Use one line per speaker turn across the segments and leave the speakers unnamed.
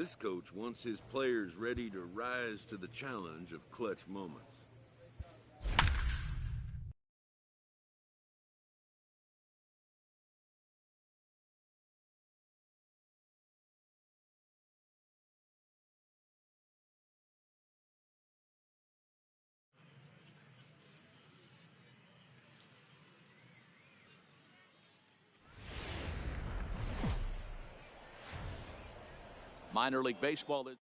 This coach wants his players ready to rise to the challenge of clutch moments.
Minor League Baseball is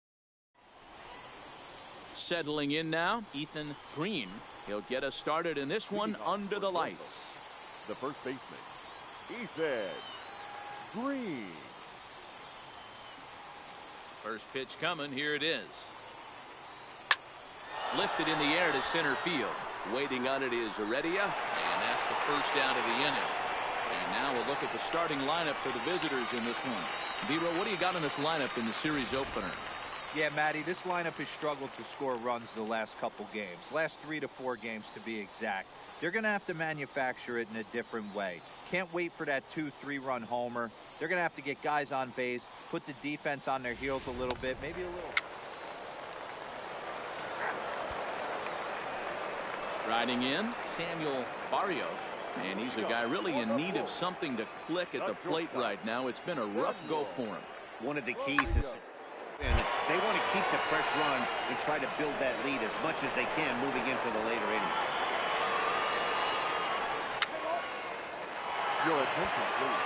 settling in now. Ethan Green. He'll get us started in this one under the lights.
The first baseman, Ethan Green.
First pitch coming. Here it is. Lifted in the air to center field. Waiting on it is Heredia, and that's the first out of the inning. And now we'll look at the starting lineup for the visitors in this one. B-Row, what do you got in this lineup in the series opener?
Yeah, Matty, this lineup has struggled to score runs the last couple games. Last 3 to 4 games to be exact. They're going to have to manufacture it in a different way. Can't wait for that 2-3 run homer. They're going to have to get guys on base, put the defense on their heels a little bit, maybe a little.
Striding in, Samuel Barrios. And he's a guy really in need of something to click at the plate right now. It's been a rough go for him.
One of the keys to and they want to keep the pressure on and try to build that lead as much as they can moving into the later innings.
Your attention, please.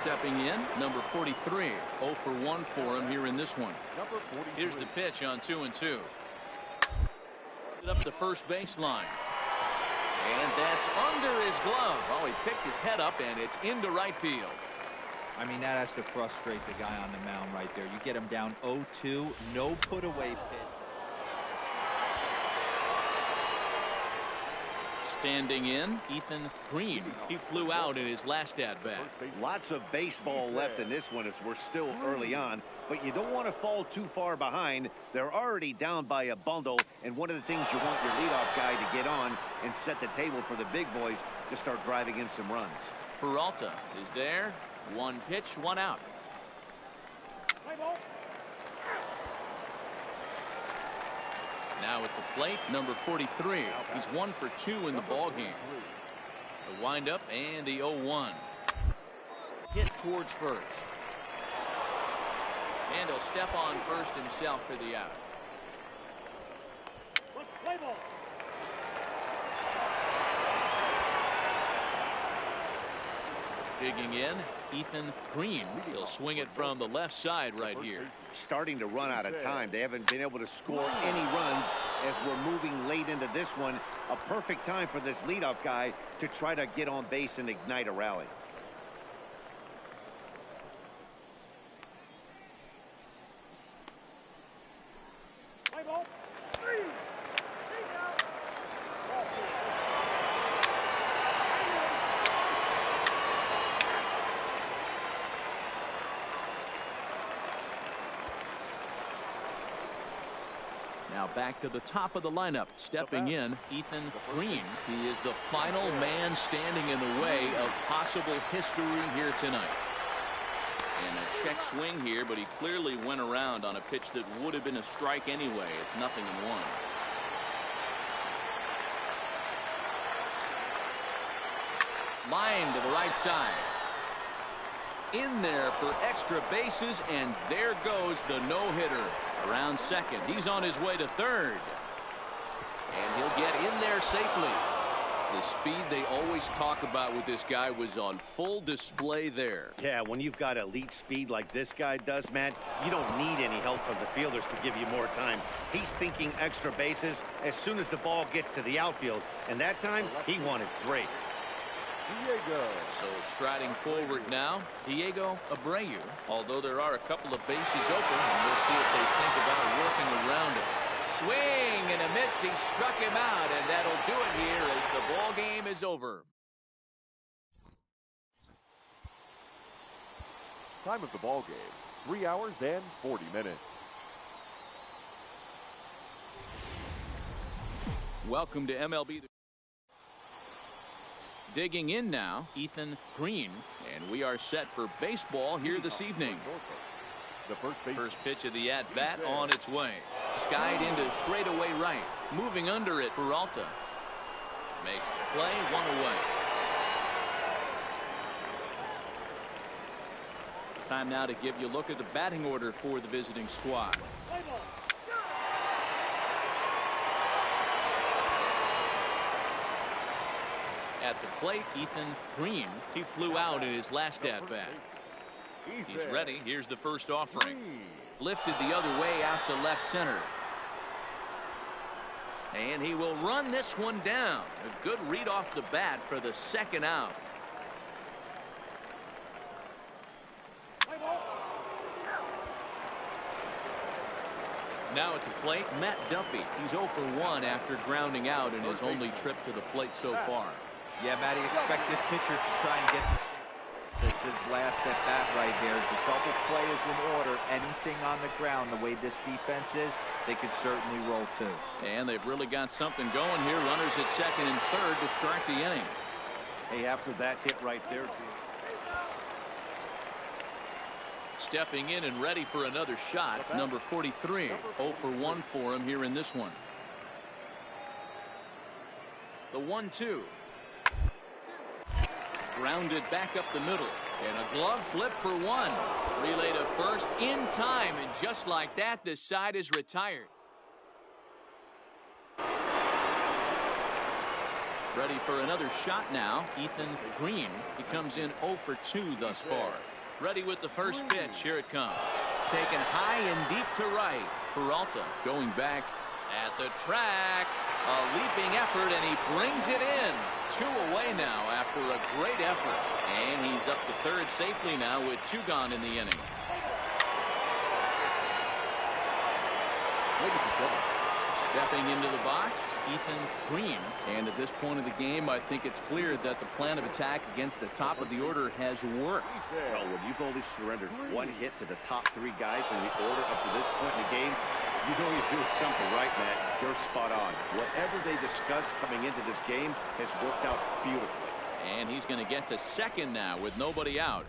Stepping in, number 43. 0 for 1 for him here in this one.
Number 43.
Here's the pitch on 2-2. Up the first baseline. And that's under his glove. Oh, he picked his head up, and it's into right field.
I mean, that has to frustrate the guy on the mound right there. You get him down 0-2, no put away pitch.
Standing in, Ethan Green. He flew out in his last at-bat.
Lots of baseball left in this one as we're still early on, but you don't want to fall too far behind. They're already down by a bundle, and one of the things you want your leadoff guy to get on and set the table for the big boys to start driving in some runs.
Peralta is there. 1 pitch, 1 out. Now at the plate, number 43. He's 1 for 2 in the ball game. The windup and the 0-1. Hit towards first. And he'll step on first himself for the out. Digging in, Ethan Green. He'll swing it from the left side right here.
Starting to run out of time. They haven't been able to score any runs as we're moving late into this one. A perfect time for this leadoff guy to try to get on base and ignite a rally.
Now back to the top of the lineup. Stepping in, Ethan Green. He is the final man standing in the way of possible history here tonight. And a check swing here, but he clearly went around on a pitch that would have been a strike anyway. It's 0-1. Line to the right side. In there for extra bases, and there goes the no-hitter. Around second. He's on his way to third. And he'll get in there safely. The speed they always talk about with this guy was on full display there.
Yeah, when you've got elite speed like this guy does, Matt, you don't need any help from the fielders to give you more time. He's thinking extra bases as soon as the ball gets to the outfield. And that time, he wanted 3.
Diego.
So striding forward now, Diego Abreu. Although there are a couple of bases open, and we'll see if they think about working around it. Swing and a miss. He struck him out, and that'll do it here as the ball game is over.
Time of the ball game, 3 hours and 40 minutes. Welcome to MLB.
Digging in now, Ethan Green, and we are set for baseball here this evening. First pitch of the at-bat on its way. Skied into straightaway right. Moving under it, Peralta. Makes the play, one away. Time now to give you a look at the batting order for the visiting squad. At the plate, Ethan Green. He flew out in his last at-bat. He's ready. Here's the first offering. Lifted the other way out to left center. And he will run this one down. A good read off the bat for the second out. Now at the plate, Matt Duffy. He's 0 for 1 after grounding out in his only trip to the plate so far.
Yeah, Matty, expect this pitcher to try and get this his last at bat right here. The double play is in order. Anything on the ground, the way this defense is, they could certainly roll too.
And they've really got something going here. Runners at second and third to start the inning.
Hey, after that hit right there.
Stepping in and ready for another shot, number 43. 0 for 1 for him here in this one. The 1-2. Grounded back up the middle. And a glove flip for one. Relay to first in time. And just like that, this side is retired. Ready for another shot now. Ethan Green. He comes in 0 for 2 thus far. Ready with the first pitch. Here it comes. Taken high and deep to right. Peralta going back at the track. A leaping effort, and he brings it in. 2 away now after a great effort. And he's up to third safely now with 2 gone in the inning. Stepping into the box, Ethan Green. And at this point of the game, I think it's clear that the plan of attack against the top of the order has worked.
Well, when you've only surrendered 1 hit to the top 3 guys in the order up to this point in the game, you know you're doing something right, Matt. You're spot on. Whatever they discussed coming into this game has worked out beautifully.
And he's going to get to second now with nobody out.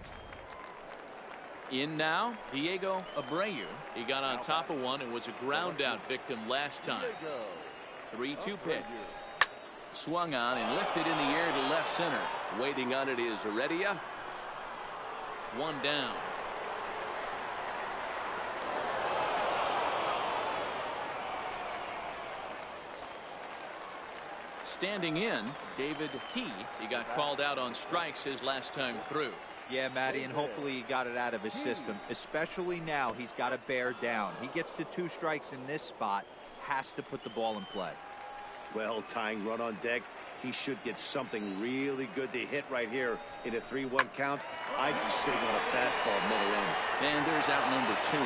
In now, Diego Abreu. He got on top of one and was a ground out victim last time. 3-2 pitch. Swung on and lifted in the air to left center. Waiting on it is Heredia. 1 down. Standing in, David He got called out on strikes his last time through.
Yeah, Matty, and hopefully he got it out of his system. Especially now, he's got to bear down. He gets the 2 strikes in this spot, has to put the ball in play.
Well, tying run on deck. He should get something really good to hit right here in a 3-1 count. I'd be sitting on a fastball middle in.
And there's out number 2.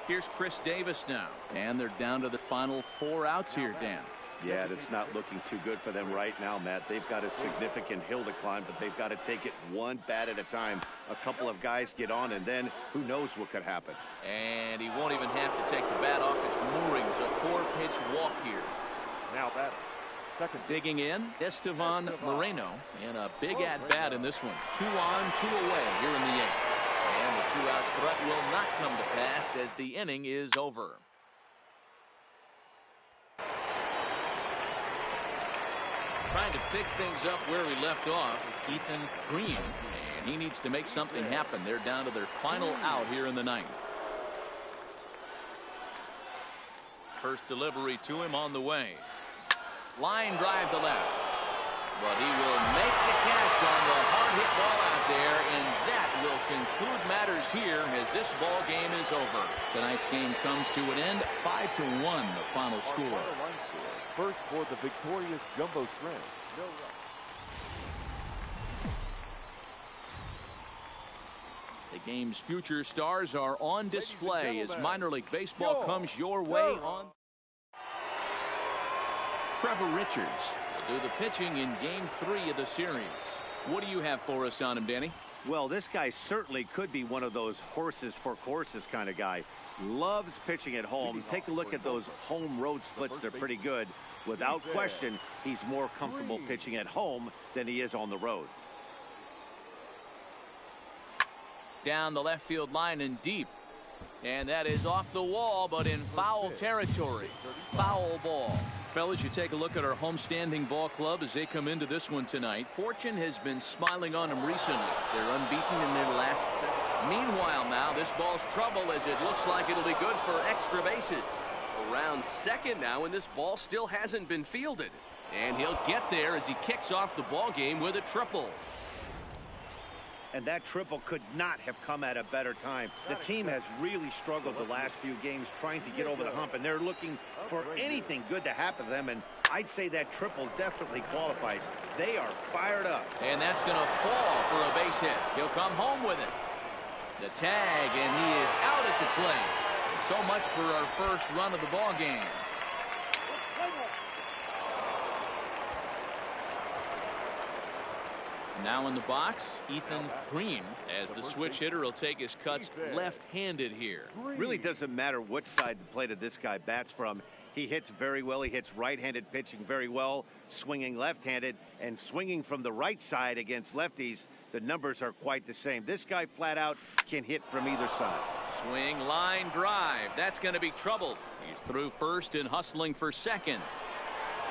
Here's Chris Davis now. And they're down to the final 4 outs here, Dan.
Yeah, that's not looking too good for them right now, Matt. They've got a significant hill to climb, but they've got to take it 1 bat at a time. A couple of guys get on, and then who knows what could happen.
And he won't even have to take the bat off its moorings. A 4-pitch walk here.
Now that second.
Digging in, Estevan Moreno. And a big at-bat in this one. 2 on, 2 away here in the 8th. And the 2-out threat will not come to pass as the inning is over. Trying to pick things up where we left off, Ethan Green. And he needs to make something happen. They're down to their final out here in the 9th. First delivery to him on the way. Line drive to left. But he will make the catch on the hard hit ball out there, and that will conclude matters here as this ball game is over. Tonight's game comes to an end, 5-1 the final score.
First for the victorious Jumbo Shrimp.
The game's future stars are on display as minor league baseball comes your way on. Trevor Richards will do the pitching in game 3 of the series. What do you have for us on him, Danny?
Well, this guy certainly could be one of those horses for courses kind of guy. Loves pitching at home. Take a look at those home road splits. They're pretty good. Without question, he's more comfortable pitching at home than he is on the road.
Down the left field line and deep. And that is off the wall, but in foul territory. Foul ball. Fellas, you take a look at our homestanding ball club as they come into this one tonight. Fortune has been smiling on them recently. They're unbeaten in their last 7. Meanwhile now, this ball's trouble as it looks like it'll be good for extra bases. Around second now, and this ball still hasn't been fielded. And he'll get there as he kicks off the ball game with a triple.
And that triple could not have come at a better time. The team has really struggled the last few games trying to get over the hump, and they're looking for anything good to happen to them, and I'd say that triple definitely qualifies. They are fired up.
And that's going to fall for a base hit. He'll come home with it. The tag, and he is out at the plate. So much for our first run of the ball game. Now in the box, Ethan Green, as the switch hitter will take his cuts left-handed here.
Really doesn't matter which side the plate of this guy bats from. He hits very well. He hits right-handed pitching very well, swinging left-handed, and swinging from the right side against lefties. The numbers are quite the same. This guy flat out can hit from either side.
Swing, line, drive. That's going to be trouble. He's through first and hustling for second.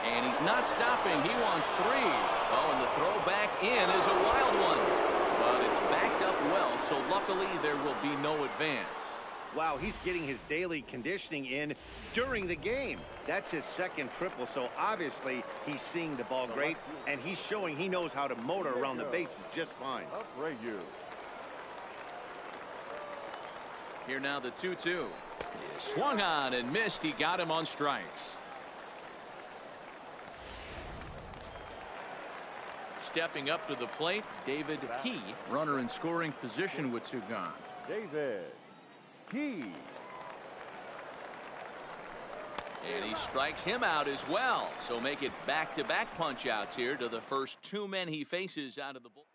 And he's not stopping. He wants 3. Oh, and the throw back in is a wild one. But it's backed up well, so luckily there will be no advance.
Wow, he's getting his daily conditioning in during the game. That's his second triple, so obviously he's seeing the ball great, and he's showing he knows how to motor around the bases just fine.
Here now the 2-2. He swung on and missed. He got him on strikes. Stepping up to the plate, David Key, runner in scoring position with 2 gone.
David Key.
And he strikes him out as well. So make it back-to-back punch-outs here to the first 2 men he faces out of the bull.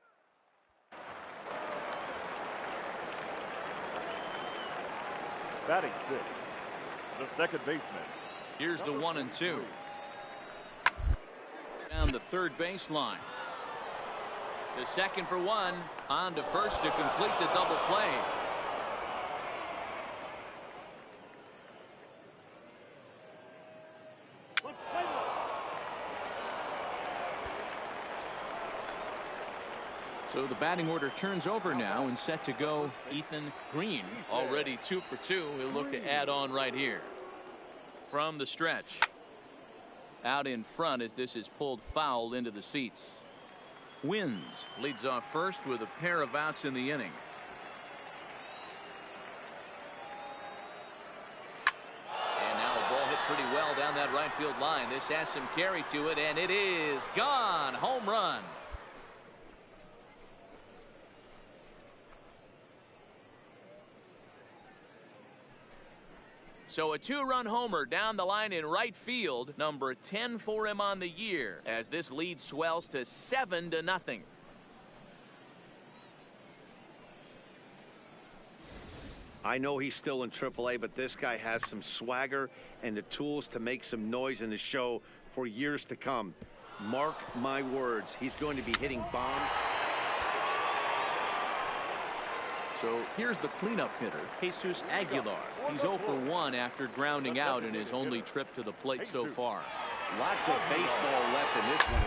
Batting 6, the second baseman.
Here's the 1 and 2. Down the third baseline. The second for 1. On to first to complete the double play. So the batting order turns over now and set to go Ethan Green. Already 2 for 2. He'll look to add on right here. From the stretch. Out in front as this is pulled foul into the seats. Wins leads off first with a pair of outs in the inning. And now a ball hit pretty well down that right field line. This has some carry to it, and it is gone. Home run. So a 2-run homer down the line in right field, number 10 for him on the year, as this lead swells to 7-0.
I know he's still in AAA, but this guy has some swagger and the tools to make some noise in the show for years to come. Mark my words, he's going to be hitting bombs.
So here's the cleanup hitter, Jesus Aguilar. He's 0 for 1 after grounding out in his only trip to the plate so far.
Lots of baseball left in this one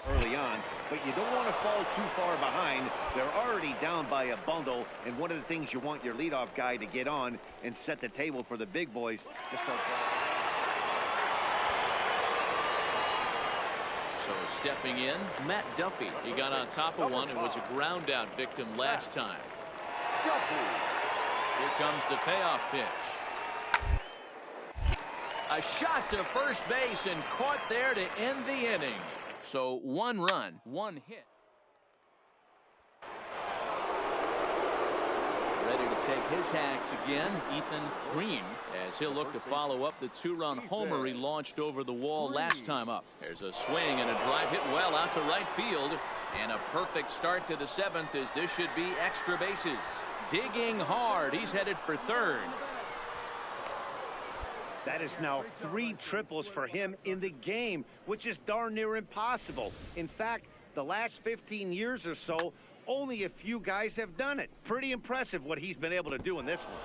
early on, but you don't want to fall too far behind. They're already down by a bundle, and one of the things you want your leadoff guy to get on and set the table for the big boys to start.
So stepping in, Matt Duffy. He got on top of one and was a ground out victim last time. Here comes the payoff pitch. A shot to first base and caught there to end the inning. So 1 run, 1 hit. Ready to take his hacks again, Ethan Green, as he'll look to follow up the 2-run homer he launched over the wall last time up. There's a swing and a drive hit well out to right field. And a perfect start to the 7th as this should be extra bases. Digging hard. He's headed for third.
That is now 3 triples for him in the game, which is darn near impossible. In fact, the last 15 years or so, only a few guys have done it. Pretty impressive what he's been able to do in this one.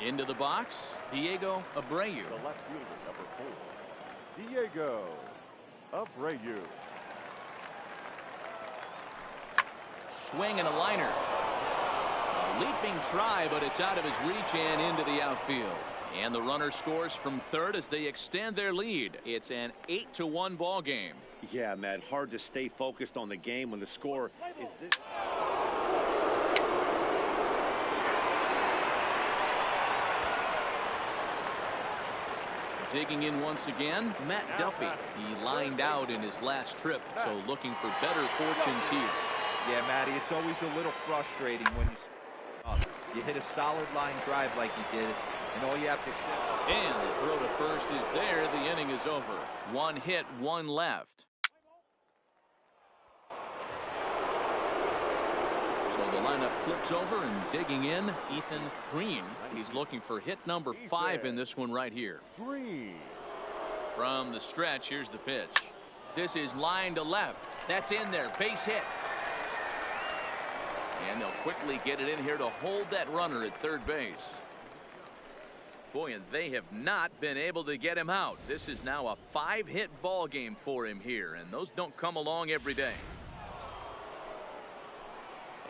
Into the box, Diego Abreu.
The left fielder, number 4, Diego Abreu.
Swing and a liner. A leaping try, but it's out of his reach and into the outfield. And the runner scores from third as they extend their lead. It's an 8-1 ball game.
Yeah, Matt, hard to stay focused on the game when the score is this.
Digging in once again, Matt Duffy. He lined out in his last trip, so looking for better fortunes here.
Yeah, Matty, it's always a little frustrating when you hit a solid line drive like you did, and all you have to show.
And the throw to first is there. The inning is over. 1 hit, 1 left. So the lineup flips over, and digging in, Ethan Green. He's looking for hit number 5 in this one right here.
Green.
From the stretch, here's the pitch. This is line to left. That's in there. Base hit. And they'll quickly get it in here to hold that runner at third base. Boy, and they have not been able to get him out. This is now a 5-hit ball game for him here, and those don't come along every day.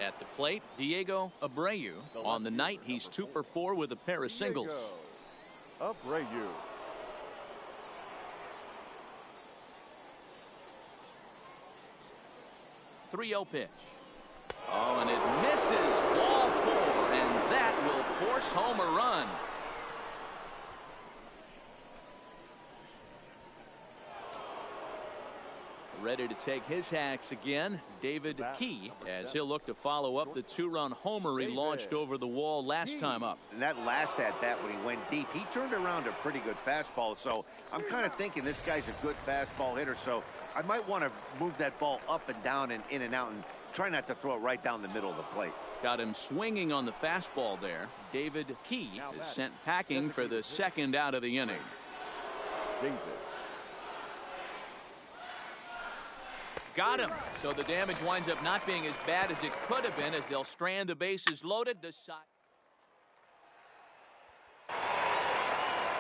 At the plate, Diego Abreu. On the night, he's 2 for 4 with a pair of singles.
Abreu.
3-0 pitch. Oh, and it misses. Ball 4, and that will force home a run. Ready to take his hacks again, David Key, as he'll look to follow up the 2-run homer he launched over the wall last time up.
And that last at-bat when he went deep, he turned around a pretty good fastball. So I'm kind of thinking this guy's a good fastball hitter. So I might want to move that ball up and down and in and out and try not to throw it right down the middle of the plate.
Got him swinging on the fastball there. David Key is sent packing for the 2nd out of the inning.
David.
Got him. So the damage winds up not being as bad as it could have been as they'll strand the bases loaded. The side.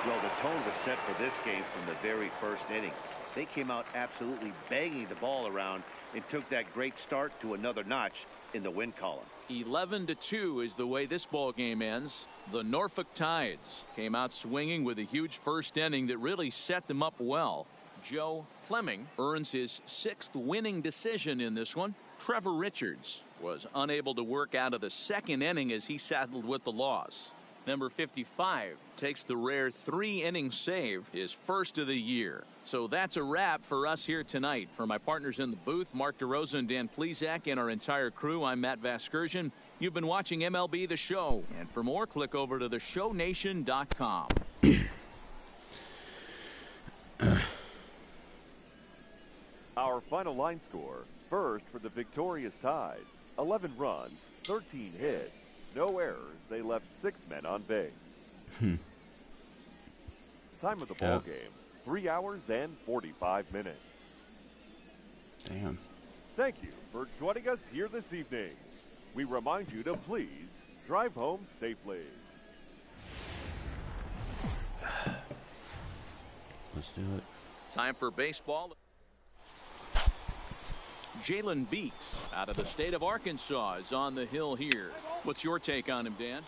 Well, the tone was set for this game from the very first inning. They came out absolutely banging the ball around and took that great start to another notch in the win column.
11-2 is the way this ball game ends. The Norfolk Tides came out swinging with a huge first inning that really set them up well. Joe Fleming earns his 6th winning decision in this one. Trevor Richards was unable to work out of the 2nd inning as he saddled with the loss. Number 55 takes the rare 3-inning save, his first of the year. So that's a wrap for us here tonight. For my partners in the booth, Mark DeRosa and Dan Plesac, and our entire crew, I'm Matt Vasgersian. You've been watching MLB The Show. And for more, click over to theshownation.com.
Our final line score, first for the victorious Tides, 11 runs, 13 hits, no errors. They left 6 men on base. Time of the ball game, 3 hours and 45 minutes.
Damn.
Thank you for joining us here this evening. We remind you to please drive home safely.
Let's do it.
Time for baseball. Jalen Beeks out of the state of Arkansas is on the hill here. What's your take on him, Dan?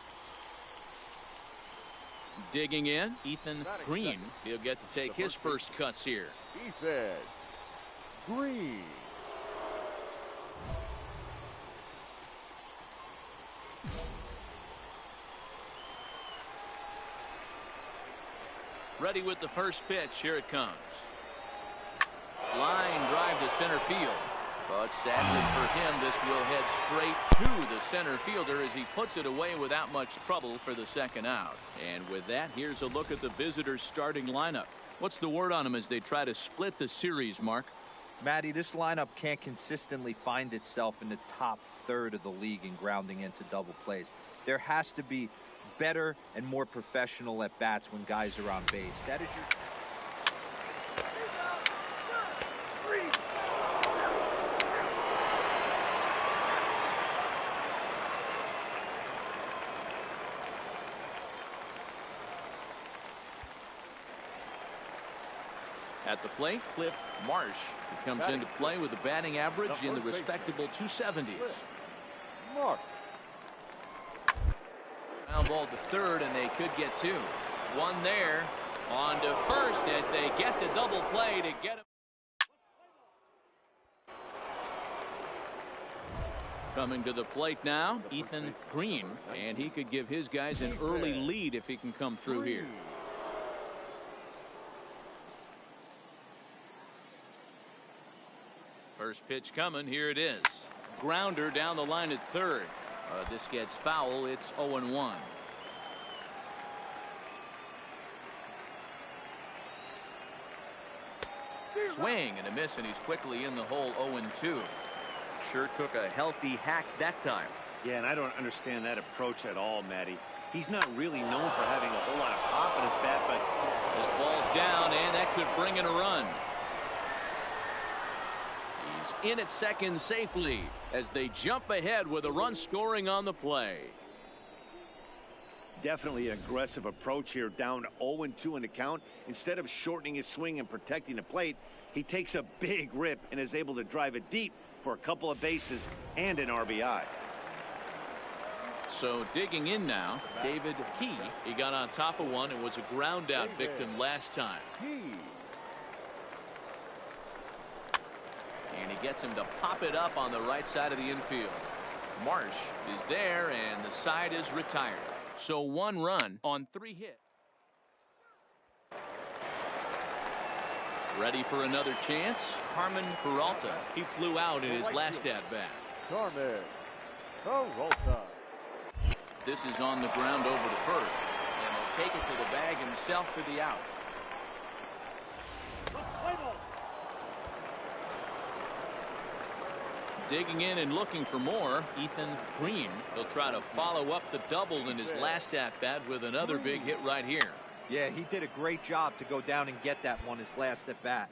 Digging in, Ethan Green. He'll get to take his first cuts here.
Ethan Green.
Ready with the first pitch. Here it comes. Line drive to center field. But sadly for him, this will head straight to the center fielder as he puts it away without much trouble for the 2nd out. And with that, here's a look at the visitors' starting lineup. What's the word on them as they try to split the series, Mark?
Matty, this lineup can't consistently find itself in the top third of the league in grounding into double plays. There has to be better and more professional at bats when guys are on base. That is your...
At the plate, Cliff Marsh, who comes into play with a batting average in the respectable 270s.
Marsh.
Ground ball to third, and they could get two. One there, on to first as they get the double play to get him. Coming to the plate now, Ethan Green, and he could give his guys an early lead if he can come through here. First pitch coming. Here it is. Grounder down the line at third. This gets foul. It's 0-1. Swing and a miss, and he's quickly in the hole. 0-2. Sure took a healthy hack that time.
Yeah, and I don't understand that approach at all, Matty. He's not really known for having a whole lot of pop in his bat, but
this ball's down, and that could bring in a run. In at second safely as they jump ahead with a run scoring on the play.
Definitely an aggressive approach here, down 0-2 in the count. Instead of shortening his swing and protecting the plate, he takes a big rip and is able to drive it deep for a couple of bases and an RBI.
So digging in now, David He got on top of one and was a ground out victim last time. And he gets him to pop it up on the right side of the infield. Marsh is there, and the side is retired. So 1 run on 3 hits. Ready for another chance? Carmen Peralta. He flew out in his last at-bat.
Carmen Peralta.
This is on the ground over to first, and he'll take it to the bag himself for the out. Digging in and looking for more, Ethan Green. He'll try to follow up the double in his last at-bat with another big hit right here.
Yeah, he did a great job to go down and get that one his last at-bat.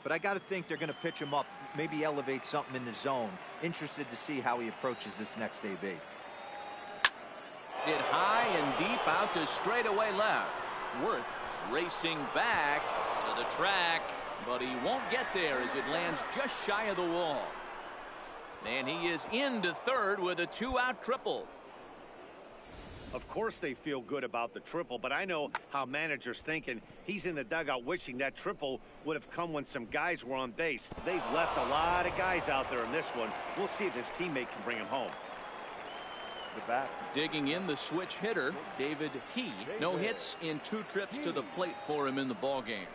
But I got to think they're going to pitch him up, maybe elevate something in the zone. Interested to see how he approaches this next AB.
Hit high and deep out to straightaway left. Worth racing back to the track, but he won't get there as it lands just shy of the wall. And he is into third with a 2-out triple.
Of course they feel good about the triple, but I know how managers think, and he's in the dugout wishing that triple would have come when some guys were on base. They've left a lot of guys out there in this one. We'll see if his teammate can bring him home.
The bat.
Digging in, the switch hitter, David He. No hits in 2 trips to the plate for him in the ballgame.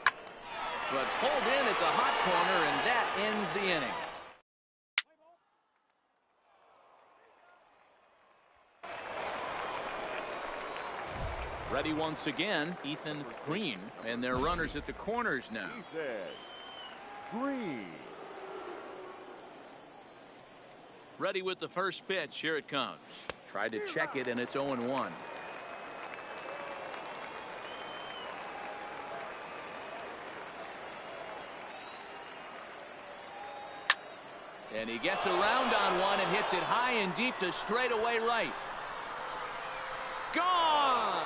But pulled in at the hot corner, and that ends the inning. Ready once again, Ethan Green, and their runners at the corners now.
Ethan Green.
Ready with the first pitch. Here it comes. Tried to check it, and it's 0-1. And he gets around on one and hits it high and deep to straightaway right. Gone!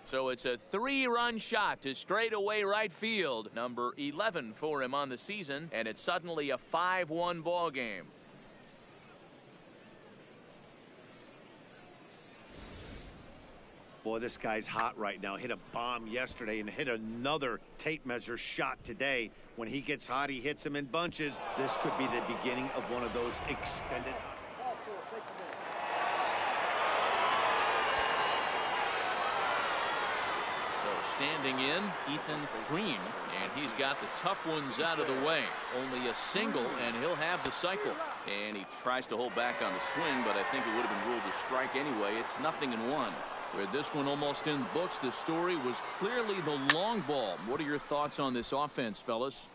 So it's a 3-run shot to straightaway right field. Number 11 for him on the season, and it's suddenly a 5-1 ball game.
Boy, this guy's hot right now. Hit a bomb yesterday and hit another tape measure shot today. When he gets hot, he hits them in bunches. This could be the beginning of one of those extended.
Standing in, Ethan Green, and he's got the tough ones out of the way. Only a single, and he'll have the cycle. And he tries to hold back on the swing, but I think it would have been ruled a strike anyway. It's 0-1. With this one almost in the books, the story was clearly the long ball. What are your thoughts on this offense, fellas?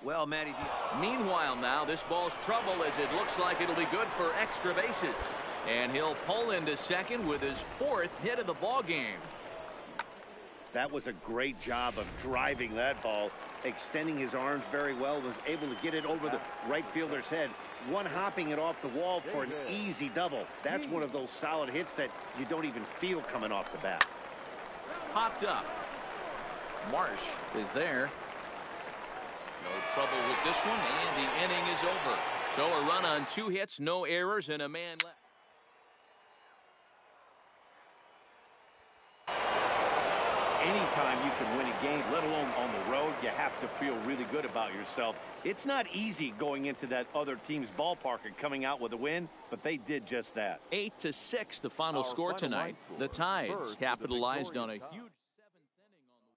Well, Matty.
Meanwhile, now this ball's trouble as it looks like it'll be good for extra bases. And he'll pull into second with his 4th hit of the ball game.
That was a great job of driving that ball, extending his arms very well, was able to get it over the right fielder's head, one-hopping it off the wall for an easy double. That's one of those solid hits that you don't even feel coming off the bat.
Popped up. Marsh is there. No trouble with this one, and the inning is over. So a run on 2 hits, no errors, and a man left.
Anytime you can win a game, let alone on the road, you have to feel really good about yourself. It's not easy going into that other team's ballpark and coming out with a win, but they did just that.
8-6, the final score tonight. The Tides capitalized on a huge 7th inning on the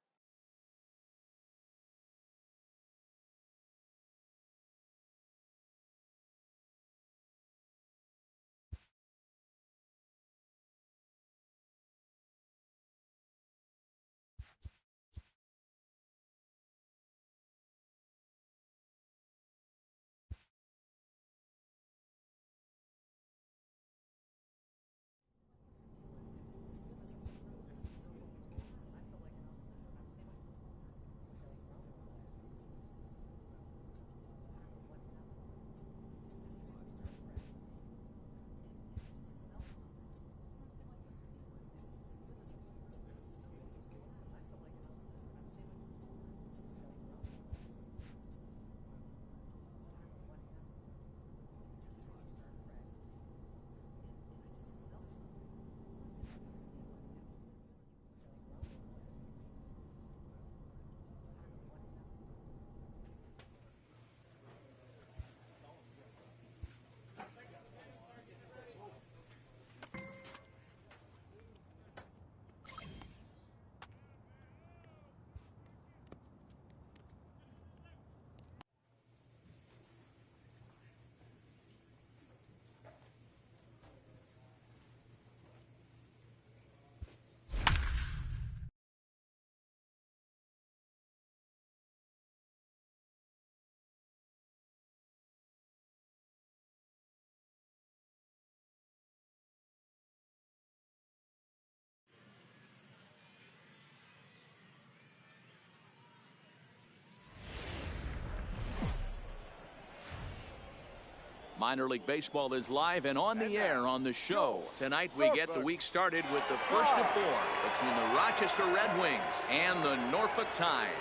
Minor League Baseball is live and on the air on the show. Tonight we get the week started with the first of 4 between the Rochester Red Wings and the Norfolk Tides.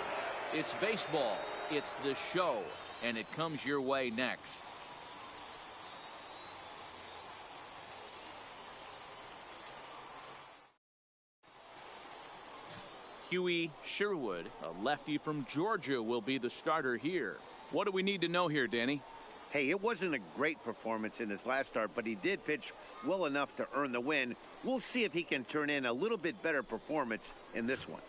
It's baseball, it's the show, and it comes your way next. Huey Sherwood, a lefty from Georgia, will be the starter here. What do we need to know here, Danny?
Hey, it wasn't a great performance in his last start, but he did pitch well enough to earn the win. We'll see if he can turn in a little bit better performance in this one.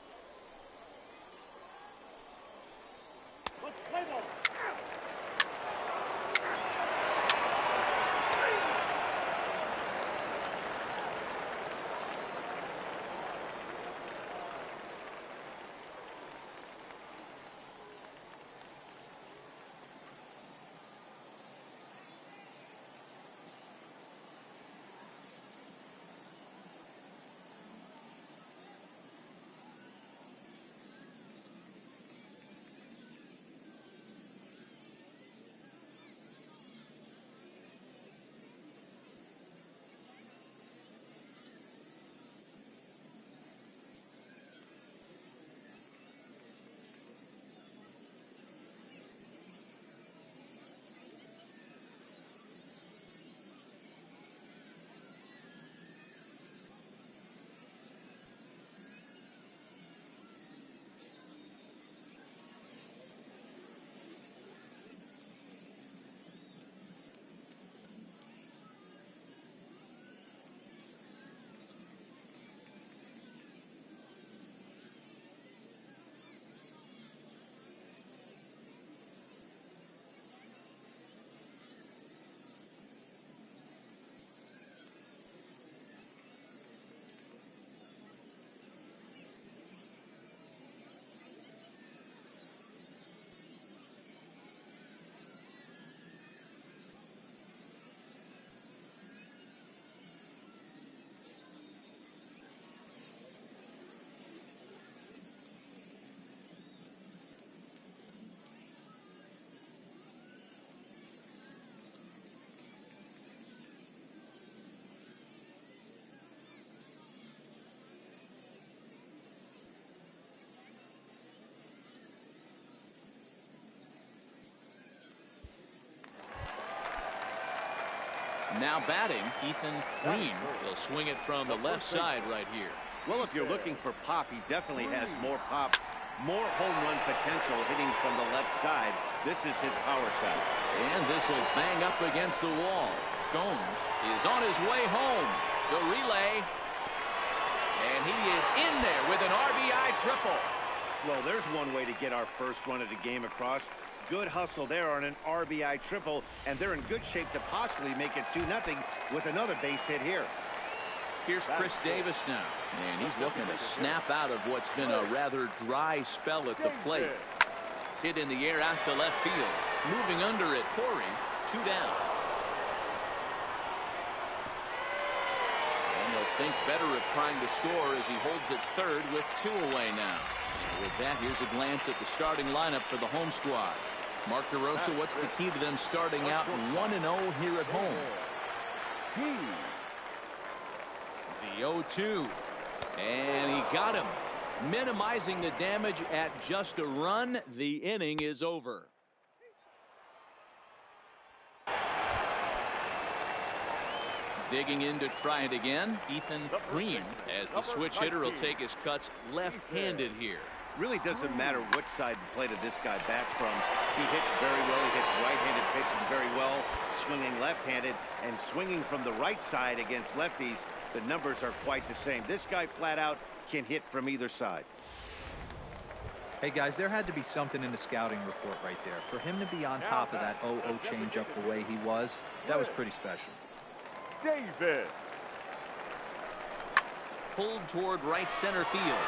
Now batting, Ethan Green. He'll swing it from the left side right here.
Well, if you're looking for pop, he definitely has more pop, more home run potential hitting from the left side. This is his power side.
And this will bang up against the wall. Gomes is on his way home. The relay. And he is in there with an RBI triple.
Well, there's one way to get our first run of the game across. Good hustle there on an RBI triple, and they're in good shape to possibly make it 2-0 with another base hit here.
Here's Chris Davis now, and he's looking to snap out of what's been a rather dry spell at the plate. Hit in the air out to left field. Moving under it, Corey, 2 down. And they'll think better of trying to score as he holds it third with 2 away now. And with that, here's a glance at the starting lineup for the home squad. Mark DeRosa, what's the key to them starting out 1-0 here at home? The 0-2. And he got him. Minimizing the damage at just a run. The inning is over. Digging in to try it again, Ethan Green, as the switch hitter will take his cuts left-handed here.
Really doesn't matter which side the plate of this guy bats from. He hits very well. He hits right-handed pitches very well, swinging left-handed and swinging from the right side against lefties. The numbers are quite the same. This guy flat out can hit from either side.
Hey guys, there had to be something in the scouting report right there. For him to be on top of that 0-0 changeup the way he was, that was pretty special.
Davis.
Pulled toward right center field.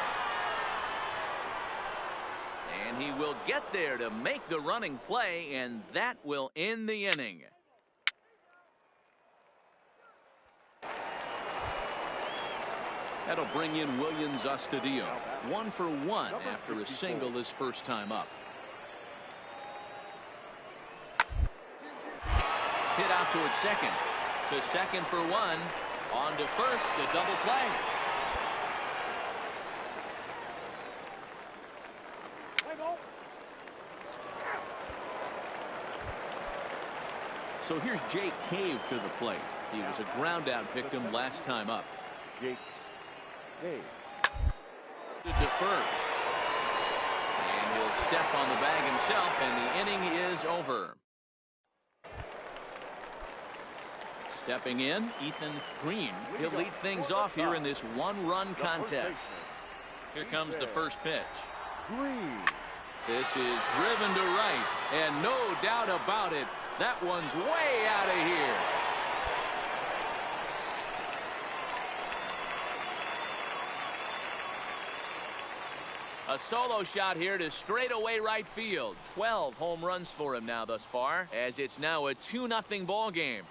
And he will get there to make the running play, and that will end the inning. That'll bring in Williams Astudillo. 1 for 1 after a single his first time up. Hit out toward second. To second for 1. On to first, the double play. So here's Jake Cave to the plate. He was a ground out victim last time up.
Jake Cave.
To first. And he'll step on the bag himself, and the inning is over. Stepping in, Ethan Green. He'll lead things off here in this 1-run contest. Here comes the first pitch.
Green.
This is driven to right, and no doubt about it, that one's way out of here. A solo shot here to straightaway right field. 12 home runs for him now thus far, as it's now a 2-0 ball game.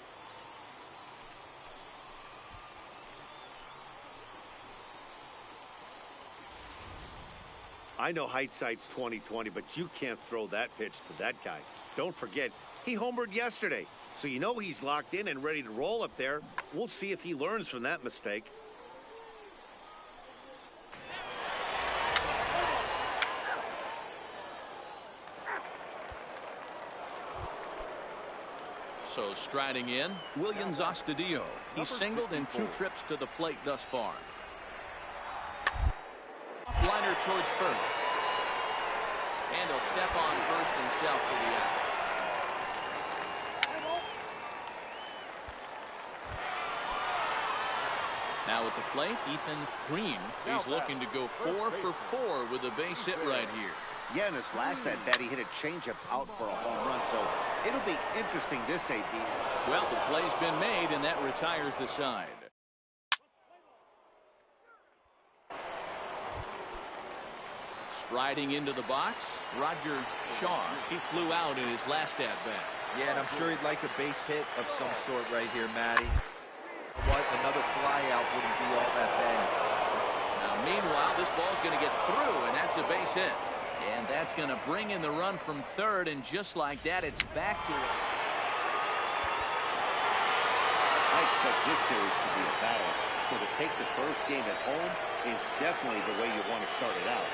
I know hindsight's 20/20, but you can't throw that pitch to that guy. Don't forget, he homered yesterday, so you know he's locked in and ready to roll up there. We'll see if he learns from that mistake.
So striding in, Williams Astudillo. He's singled in 2 trips to the plate thus far. Liner towards first. And he'll step on first himself for the out. Now at the plate, Ethan Green. He's looking to go 4 for 4 with a base hit right here.
Yeah, in his last at bat, he hit a changeup out for a home run, so it'll be interesting this AB.
Well, the play's been made, and that retires the side. Striding into the box, Roger Shaw. He flew out in his last at-bat.
Yeah, and I'm sure he'd like a base hit of some sort right here, Matty. What? Another flyout wouldn't be all that bad.
Now, meanwhile, this ball's going to get through, and that's a base hit. And that's going to bring in the run from third, and just like that, it's back to it.
I expect this series to be a battle, so to take the first game at home is definitely the way you want to start it out.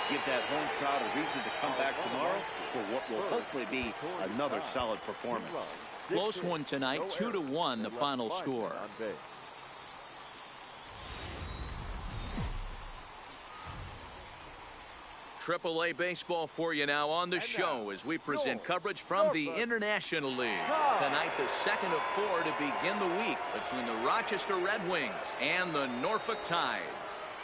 Give that home crowd a reason to come back tomorrow for what will hopefully be another solid performance.
Close one tonight, 2-1 the final score. AAA baseball for you now on the show as we present coverage from the International League. Tonight, the second of 4 to begin the week between the Rochester Red Wings and the Norfolk Tides.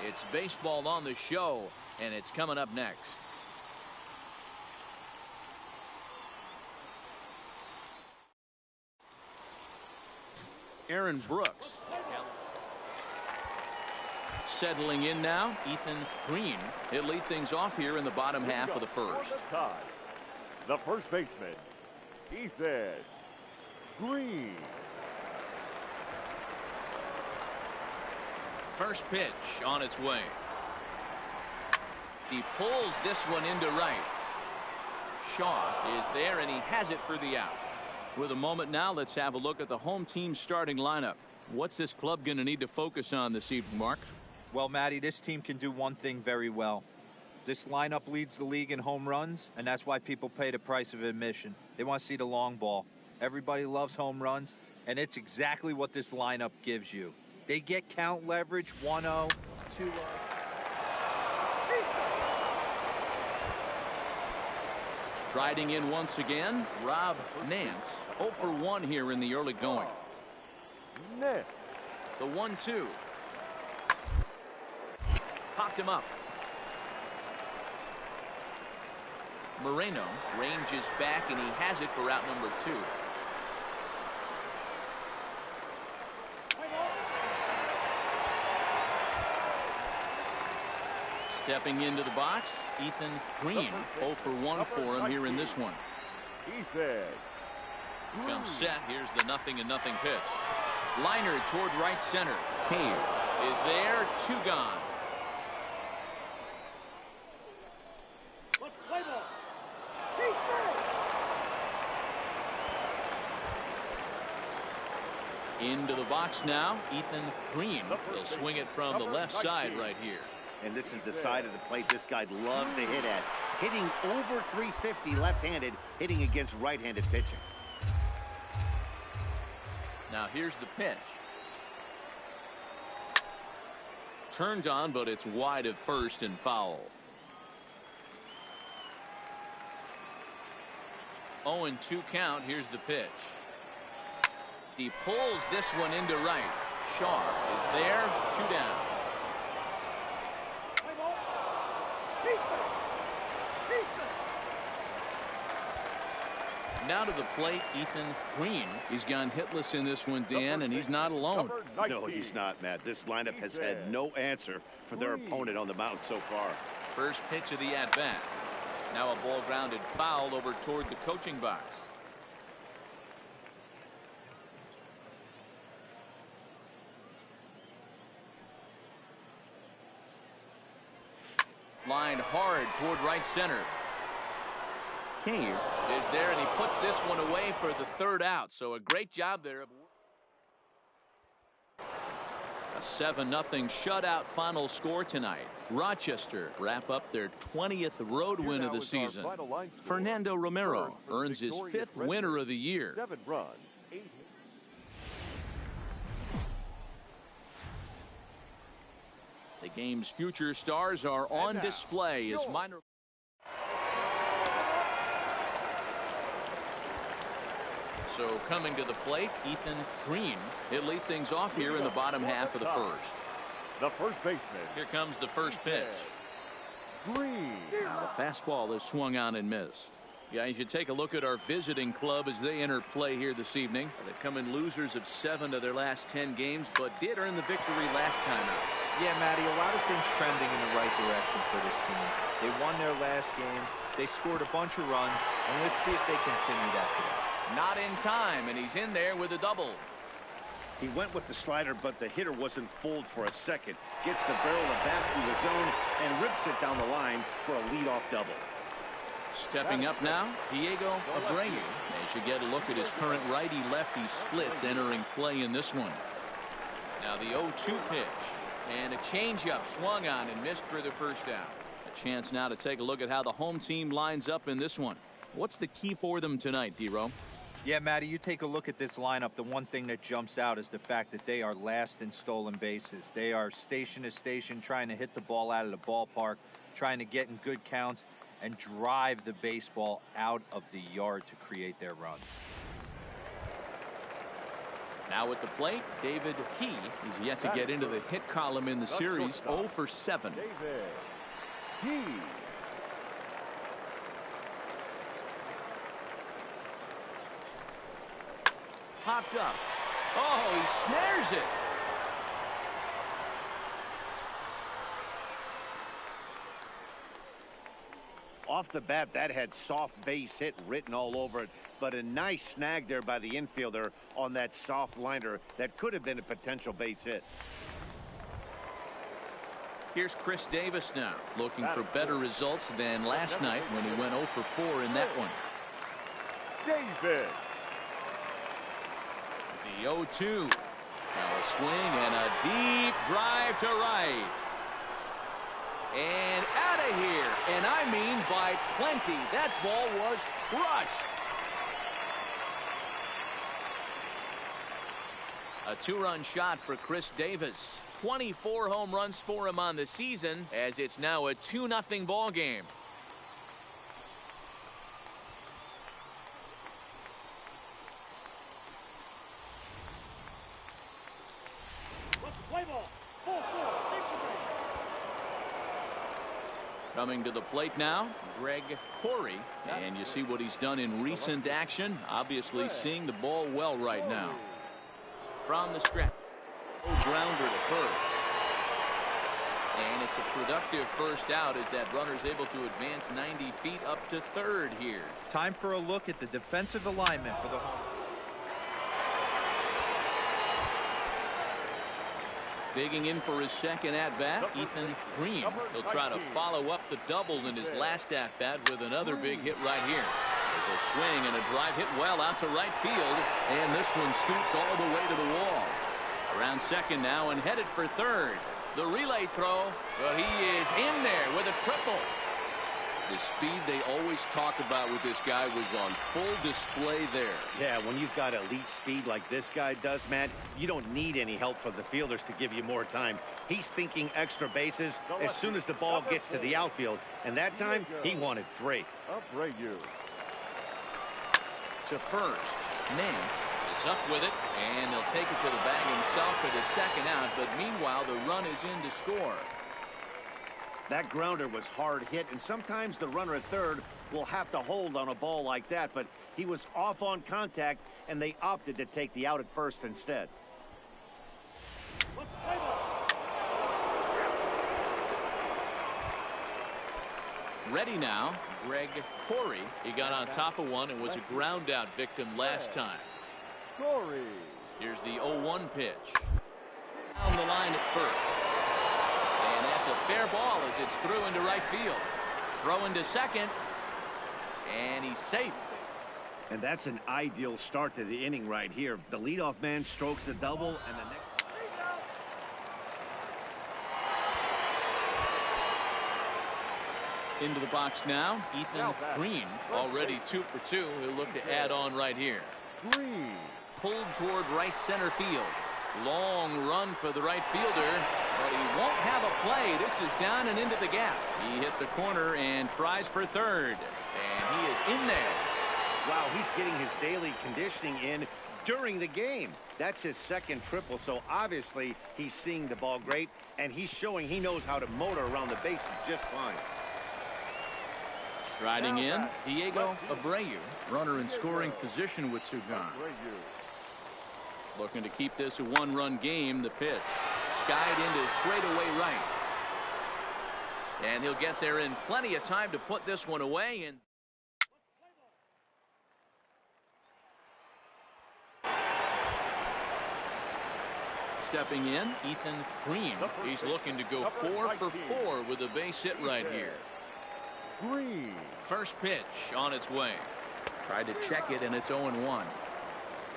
It's baseball on the show, and it's coming up next. Aaron Brooks. Settling in now, Ethan Green. He'll lead things off here in the bottom half of the first.
The first baseman, Ethan Green.
First pitch on its way. He pulls this one into right. Shaw is there, and he has it for the out. With a moment now, let's have a look at the home team starting lineup. What's this club going to need to focus on this evening, Mark?
Well, Matty, this team can do one thing very well. This lineup leads the league in home runs, and that's why people pay the price of admission. They want to see the long ball. Everybody loves home runs, and it's exactly what this lineup gives you. They get count leverage, 1-0, 2-0.
Riding in once again, Rob Nance. 0 for 1 here in the early going.
Nance.
The 1-2. Popped him up. Moreno ranges back, and he has it for out number 2. Stepping into the box, Ethan Green. 0 for 1 for him here in this one.
Ethan
Comes set. Here's the 0-0 pitch. Liner toward right center. Cave is there. 2 gone. Into the box now, Ethan Green. He'll swing it from the left side right here.
And this is the side of the plate this guy'd love to hit at. Hitting over 350 left-handed, hitting against right-handed pitching.
Now here's the pitch. Turned on, but it's wide of first and foul. 0-2 count. Here's the pitch. He pulls this one into right. Shaw is there. 2 down. Now to the plate, Ethan Green. He's gone hitless in this one, Dan, and he's not alone.
No, he's not, Matt. This lineup has had no answer for their opponent on the mound so far.
First pitch of the at-bat. Now a ball grounded foul over toward the coaching box. Line hard toward right center. Cave is there, and he puts this one away for the 3rd out. So a great job there. A 7-0 shutout final score tonight. Rochester wrap up their 20th road win of the season. Fernando Romero earns his 5th winner of the year.
7 runs, 8.
The game's future stars are on display as minor. So coming to the plate, Ethan Green. He'll lead things off here in the bottom half of the first.
The first baseman.
Here comes the first pitch.
Green.
Now the fastball is swung on and missed. Guys, you take a look at our visiting club as they enter play here this evening. They've come in losers of 7 of their last 10 games, but did earn the victory last time out.
Yeah, Matty, a lot of things trending in the right direction for this team. They won their last game. They scored a bunch of runs, and let's see if they continue that today.
Not in time, and he's in there with a double.
He went with the slider, but the hitter wasn't fooled for a second. Gets the barrel of bat through the zone and rips it down the line for a leadoff double.
Stepping up now, Diego Abreu. As you get a look at his current righty-lefty splits entering play in this one. Now the 0-2 pitch. And a changeup swung on and missed for the first down. A chance now to take a look at how the home team lines up in this one. What's the key for them tonight, D-Row?
Yeah, Matty, you take a look at this lineup. The one thing that jumps out is the fact that they are last in stolen bases. They are station to station trying to hit the ball out of the ballpark, trying to get in good counts and drive the baseball out of the yard to create their run.
Now at the plate, David Key. He's yet to get into the hit column in the series. 0 for 7.
David Key.
Popped up. Oh, he snares it.
Off the bat, that had soft base hit written all over it, but a nice snag there by the infielder on that soft liner that could have been a potential base hit.
Here's Chris Davis now, looking for better results than last night when he went 0 for 4 in that one.
David.
The 0-2. Now a swing and a deep drive to right. And out of here. And I mean by plenty. That ball was crushed. A 2-run shot for Chris Davis. 24 home runs for him on the season, as it's now a 2-0 ball game. Coming to the plate now, Greg Corey, and you see what he's done in recent action. Obviously seeing the ball well right now. From the stretch, grounder to first, and it's a productive first out as that runner's able to advance 90 feet up to third here.
Time for a look at the defensive alignment for the home.
Digging in for his second at-bat, Ethan Green. He'll try to follow up the double in his last at-bat with another big hit right here. There's a swing and a drive hit well out to right field, and this one scoots all the way to the wall. Around second now and headed for third. The relay throw, well, he is in there with a triple. The speed they always talk about with this guy was on full display there.
Yeah, when you've got elite speed like this guy does, Matt, you don't need any help from the fielders to give you more time. He's thinking extra bases as soon as the ball gets to the outfield, and that time he wanted 3.
Abreu.
To first, Nance is up with it, and he'll take it to the bag himself for the second out, but meanwhile the run is in to score.
That grounder was hard hit, and sometimes the runner at third will have to hold on a ball like that, but he was off on contact, and they opted to take the out at first instead.
Ready now, Greg Corey. He got on top of one and was a ground out victim last time.
Corey.
Here's the 0-1 pitch. Down the line at first. And that's a fair ball as it's through into right field. Throw into second. And he's safe.
And that's an ideal start to the inning right here. The leadoff man strokes a double, and the next...
Into the box now, Ethan Green, already 2 for 2. He'll look to add on right here.
Green.
Pulled toward right center field. Long run for the right fielder, but he won't have a play. This is down and into the gap. He hit the corner and tries for third, and he is in there.
Wow, he's getting his daily conditioning in during the game. That's his second triple, so obviously he's seeing the ball great, and he's showing he knows how to motor around the bases just fine.
Striding in, Diego Abreu, runner in scoring position with Sugan. Looking to keep this a 1-run game. The pitch skied into straightaway right, and he'll get there in plenty of time to put this one away. And stepping in, Ethan Green. He's looking to go 4 for 4 with a base hit right here.
Green.
First pitch on its way. Tried to check it, and it's 0-1.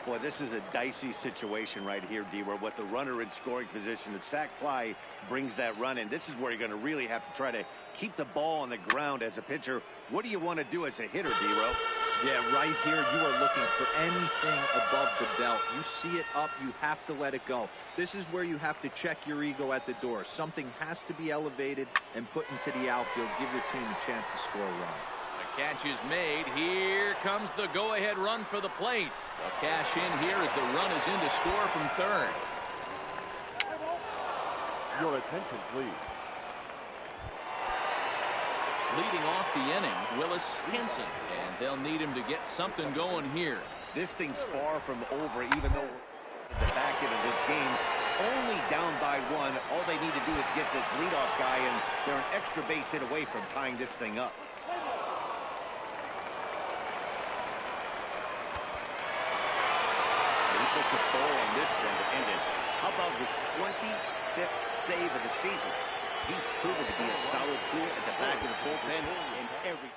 Boy, this is a dicey situation right here, D, where with the runner in scoring position, the sac fly brings that run in. This is where you're going to really have to try to keep the ball on the ground as a pitcher. What do you want to do as a hitter, D-Row?
Yeah, right here, you are looking for anything above the belt. You see it up, you have to let it go. This is where you have to check your ego at the door. Something has to be elevated and put into the outfield. Give your team a chance to score a run.
The catch is made. Here comes the go-ahead run for the plate. A cash in here as the run is in to score from third.
Your attention, please.
Leading off the inning, Willis Henson, and they'll need him to get something going here.
This thing's far from over, even though at the back end of this game, only down by one. All they need to do is get this leadoff guy, and they're an extra base hit away from tying this thing up. He puts a bow on this one to end it. How about his 25th save of the season? He's proven to be a solid tool at the back of the bullpen in every